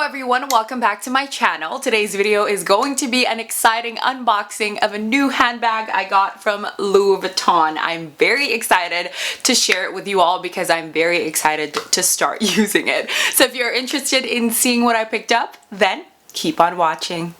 everyone, welcome back to my channel. Today's video is going to be an exciting unboxing of a new handbag I got from Louis Vuitton. I'm very excited to share it with you all because I'm very excited to start using it. So if you're interested in seeing what I picked up, then keep on watching.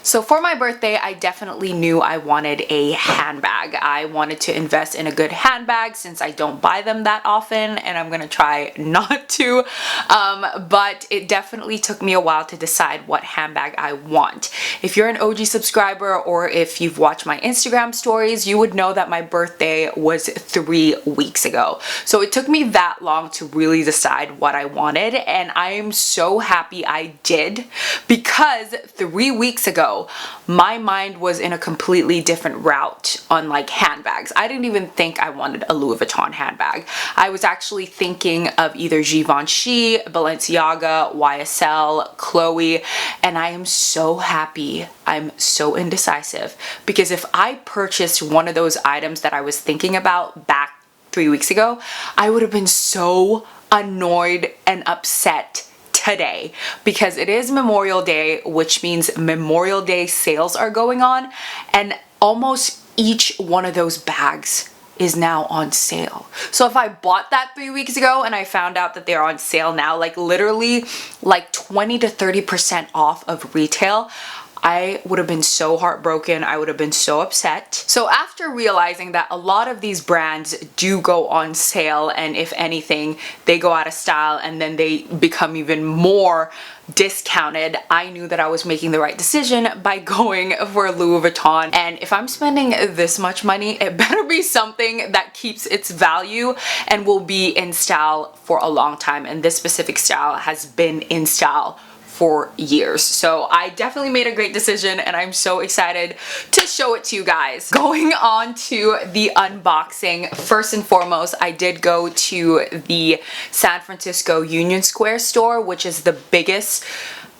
So for my birthday, I definitely knew I wanted a handbag. I wanted to invest in a good handbag since I don't buy them that often, and I'm gonna try not to. But it definitely took me a while to decide what handbag I want. If you're an OG subscriber or if you've watched my Instagram stories, you would know that my birthday was 3 weeks ago. So it took me that long to really decide what I wanted, and I am so happy I did because 3 weeks ago, my mind was in a completely different route on like handbags. I didn't even think I wanted a Louis Vuitton handbag. I was actually thinking of either Givenchy, Balenciaga, YSL, Chloe, and I am so happy. I'm so indecisive because if I purchased one of those items that I was thinking about back 3 weeks ago, I would have been so annoyed and upset today because it is Memorial Day, which means Memorial Day sales are going on, and almost each one of those bags is now on sale. So if I bought that 3 weeks ago and I found out that they're on sale now, like literally like 20 to 30% off of retail, I would have been so heartbroken. I would have been so upset. So after realizing that a lot of these brands do go on sale, and if anything, they go out of style and then they become even more discounted, I knew that I was making the right decision by going for Louis Vuitton. And if I'm spending this much money, it better be something that keeps its value and will be in style for a long time. And this specific style has been in style for years. So I definitely made a great decision and I'm so excited to show it to you guys. Going on to the unboxing, first and foremost, I did go to the San Francisco Union Square store, which is the biggest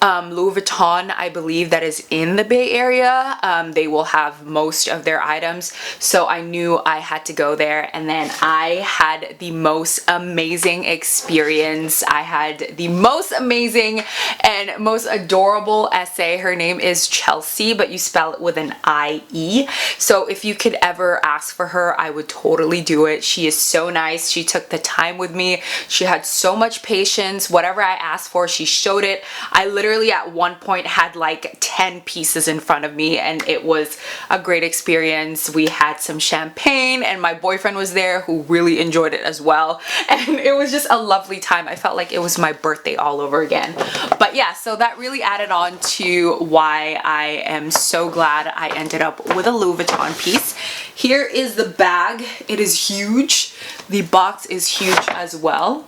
Louis Vuitton, I believe, that is in the Bay Area. They will have most of their items, so I knew I had to go there. And then I had the most amazing experience. I had the most amazing and most adorable SA. Her name is Chelsea, but you spell it with an I-E. So if you could ever ask for her, I would totally do it. She is so nice. She took the time with me. She had so much patience. Whatever I asked for, she showed it. I literally at one point had like 10 pieces in front of me, and it was a great experience. We had some champagne and my boyfriend was there who really enjoyed it as well, and it was just a lovely time. I felt like it was my birthday all over again. But yeah, so that really added on to why I am so glad I ended up with a Louis Vuitton piece. Here is the bag. It is huge. The box is huge as well.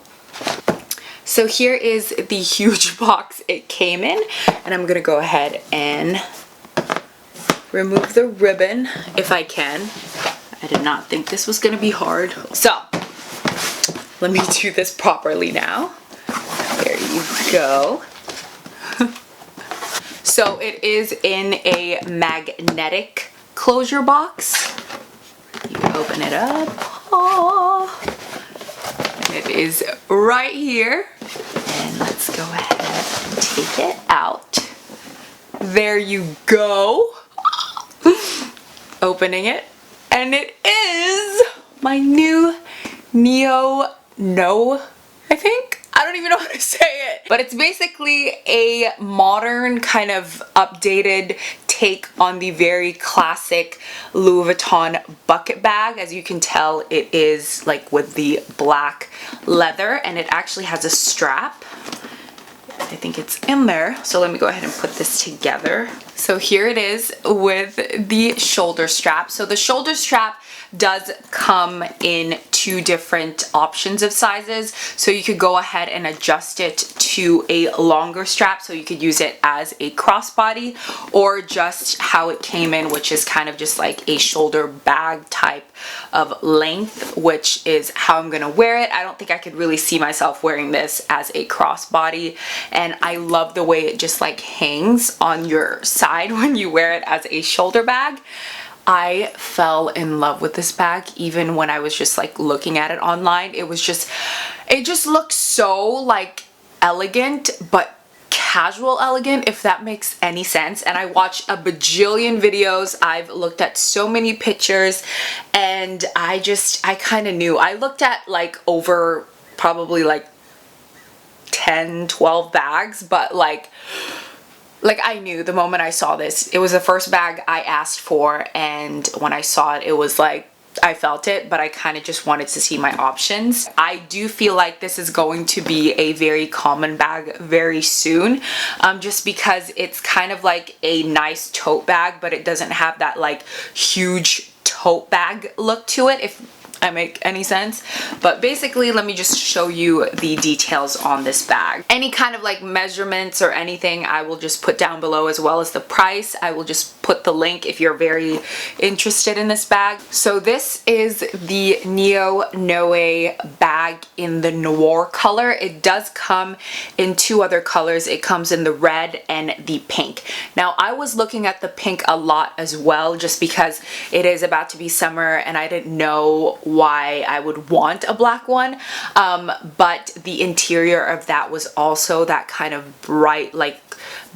So here is the huge box it came in, and I'm gonna go ahead and remove the ribbon if I can. I did not think this was gonna be hard. So let me do this properly now. There you go. So it is in a magnetic closure box. You open it up. Oh. It is right here, and let's go ahead and take it out. There you go. Opening it, and it is my new NeoNoe, I think. I don't even know how to say it, but it's basically a modern kind of updated take on the very classic Louis Vuitton bucket bag. As you can tell, it is like with the black leather, and it actually has a strap. I think it's in there. So let me go ahead and put this together. So here it is with the shoulder strap. So the shoulder strap does come in 2 different options of sizes, so you could go ahead and adjust it to a longer strap, so you could use it as a crossbody, or just how it came in, which is kind of just like a shoulder bag type of length, which is how I'm gonna wear it. I don't think I could really see myself wearing this as a crossbody, and I love the way it just like hangs on your side when you wear it as a shoulder bag. I fell in love with this bag even when I was just like looking at it online. It just looked so like elegant but casual elegant, if that makes any sense. And I watched a bajillion videos. I've looked at so many pictures, and I kind of knew. I looked at like over probably like 10, 12 bags, but like I knew the moment I saw this. It was the first bag I asked for, and when I saw it, it was like, I felt it, but I kind of just wanted to see my options. I do feel like this is going to be a very common bag very soon, just because it's kind of like a nice tote bag, but it doesn't have that like huge tote bag look to it, if I make any sense. But basically, let me just show you the details on this bag. Any kind of like measurements or anything I will just put down below, as well as the price. I will just put the link if you're very interested in this bag. So this is the NeoNoe bag in the Noir color. It does come in two other colors. It comes in the red and the pink. Now I was looking at the pink a lot as well, just because it is about to be summer and I didn't know why I would want a black one, but the interior of that was also that kind of bright like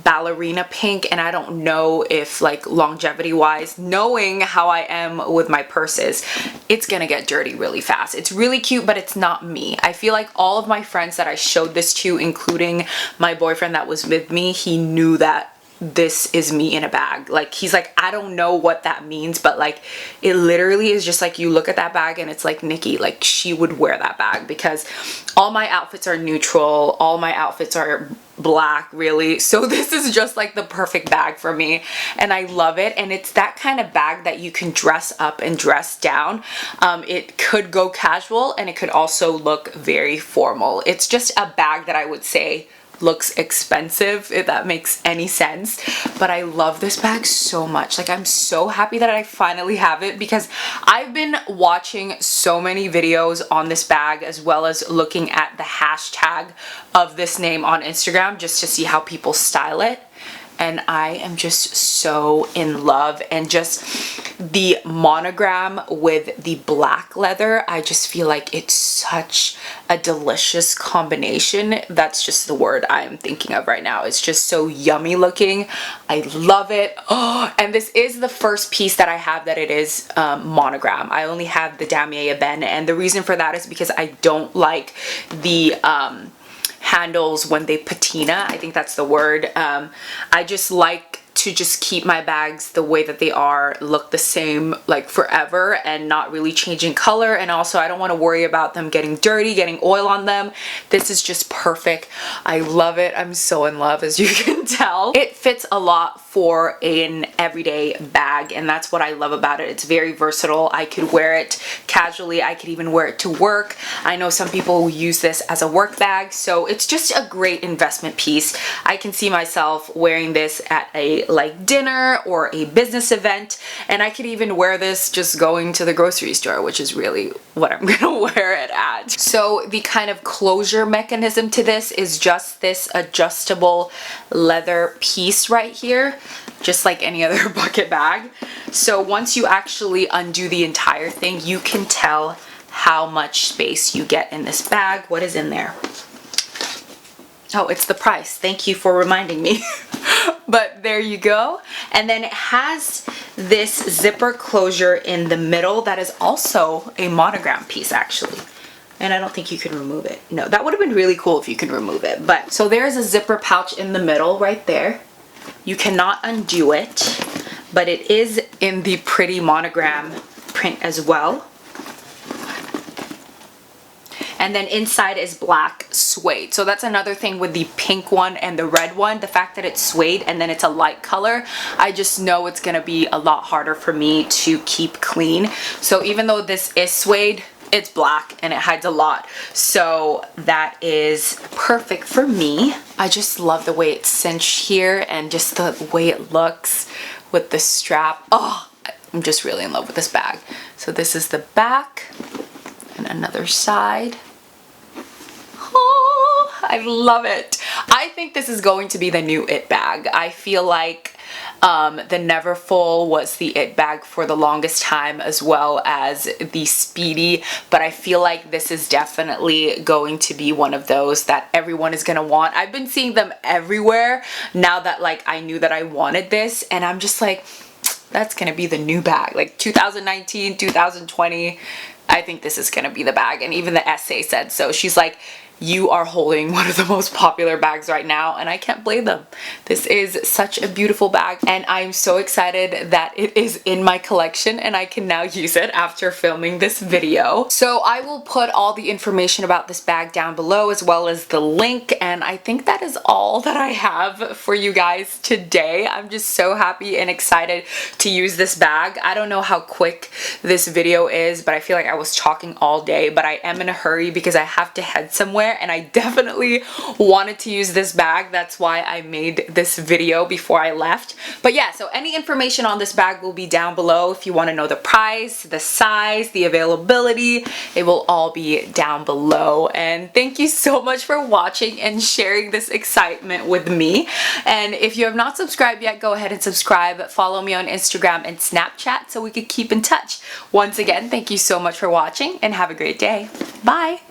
ballerina pink, and I don't know if like longevity wise, knowing how I am with my purses, it's gonna get dirty really fast. It's really cute, but it's not me. I feel like all of my friends that I showed this to, including my boyfriend that was with me, he knew that this is me in a bag. Like, he's like, I don't know what that means, but like it literally is just like, you look at that bag and it's like, Nikki, like she would wear that bag, because all my outfits are neutral, all my outfits are black really, so this is just like the perfect bag for me, and I love it. And it's that kind of bag that you can dress up and dress down. It could go casual and it could also look very formal. It's just a bag that I would say looks expensive, if that makes any sense, but I love this bag so much. Like, I'm so happy that I finally have it, because I've been watching so many videos on this bag, as well as looking at the hashtag of this name on Instagram just to see how people style it. And I am just so in love, and just the monogram with the black leather, I just feel like it's such a delicious combination. That's just the word I'm thinking of right now. It's just so yummy looking. I love it. Oh, and this is the first piece that I have that it is monogram. I only have the Damier Ebene, and the reason for that is because I don't like the handles when they patina. I think that's the word. I just like to just keep my bags the way that they are, look the same like forever, and not really changing color. And also I don't want to worry about them getting dirty, getting oil on them. This is just perfect. I love it. I'm so in love, as you can tell. It fits a lot for an everyday bag, and that's what I love about it. It's very versatile. I could wear it casually. I could even wear it to work. I know some people who use this as a work bag, so it's just a great investment piece. I can see myself wearing this at a like dinner or a business event, and I could even wear this just going to the grocery store, which is really what I'm gonna wear it at. So the kind of closure mechanism to this is just this adjustable leather piece right here, just like any other bucket bag. So once you actually undo the entire thing, you can tell how much space you get in this bag. What is in there? Oh, it's the price. Thank you for reminding me. But there you go. And then it has this zipper closure in the middle that is also a monogram piece, actually. And I don't think you can remove it. No, that would have been really cool if you could remove it. But so there's a zipper pouch in the middle right there. You cannot undo it, but it is in the pretty monogram print as well. And then inside is black suede. So that's another thing with the pink one and the red one, the fact that it's suede and then it's a light color, I just know it's gonna be a lot harder for me to keep clean. So even though this is suede, it's black and it hides a lot. So that is perfect for me. I just love the way it's cinched here and just the way it looks with the strap. Oh, I'm just really in love with this bag. So this is the back and another side. Oh, I love it. I think this is going to be the new it bag. I feel like The Never Full was the it bag for the longest time, as well as the Speedy, but I feel like this is definitely going to be one of those that everyone is gonna want. I've been seeing them everywhere now that like I knew that I wanted this, and I'm just like, that's gonna be the new bag. Like 2019, 2020, I think this is gonna be the bag. And even the essay said so. She's like, you are holding one of the most popular bags right now, and I can't blame them. This is such a beautiful bag, and I'm so excited that it is in my collection and I can now use it after filming this video. So I will put all the information about this bag down below, as well as the link, and I think that is all that I have for you guys today. I'm just so happy and excited to use this bag. I don't know how quick this video is, but I feel like I was talking all day, but I am in a hurry because I have to head somewhere, and I definitely wanted to use this bag. That's why I made this video before I left. But yeah, so any information on this bag will be down below. If you want to know the price, the size, the availability, it will all be down below. And thank you so much for watching and sharing this excitement with me. And if you have not subscribed yet, go ahead and subscribe. Follow me on Instagram and Snapchat so we could keep in touch. Once again, thank you so much for watching and have a great day. Bye!